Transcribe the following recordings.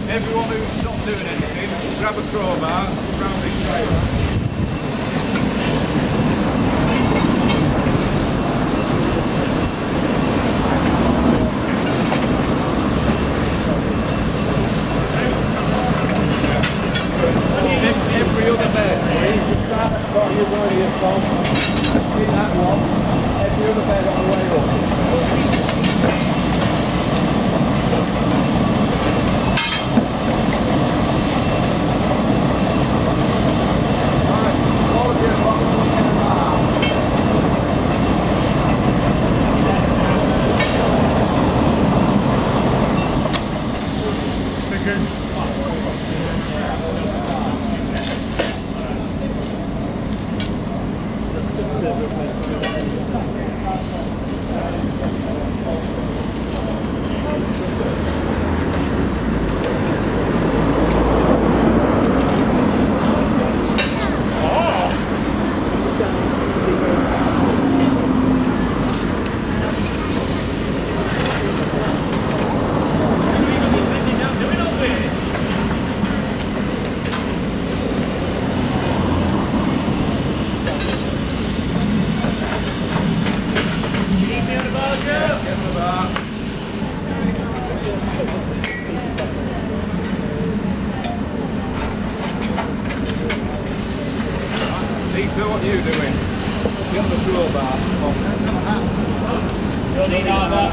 Everyone who's not doing anything, grab a crowbar, round this trailer. Every other bed, please. Start at the bottom, you're going to get from. Keep that one. Every other bed on the way up. Lisa, what are you doing? Get on the crowbar. Don't need all that.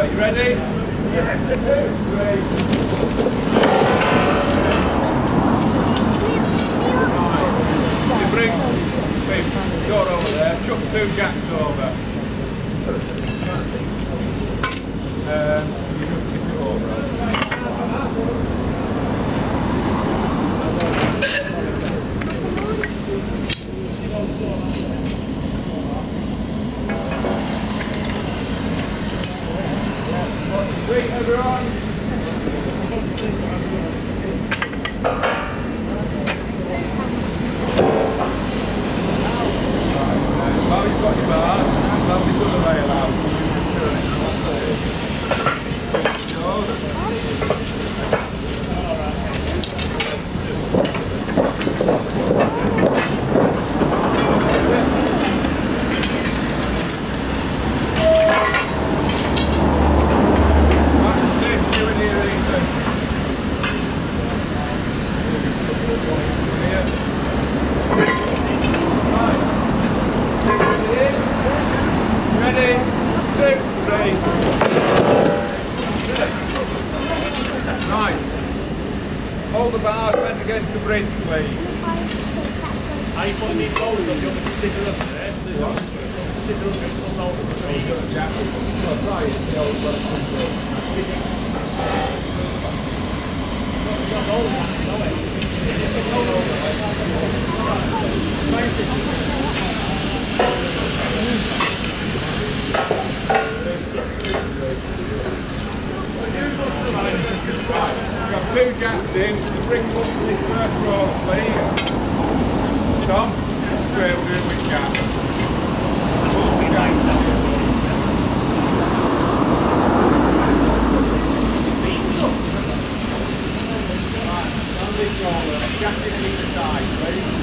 You ready? You bring your over there, chuck 2 jacks over. You just tip it over. Wait, everyone. While you've got your bar, have this other rail out. Ready, 2, 3. Right. Hold the bar bent against the bridge, please. Are you putting these boulders on? Do you want me to stick it up there? Stick it up against the boulders. Yeah. We've got two jacks in, to bring them up to this first row of here. Tom, straight we'll do it with jack. Jack it in the side, please.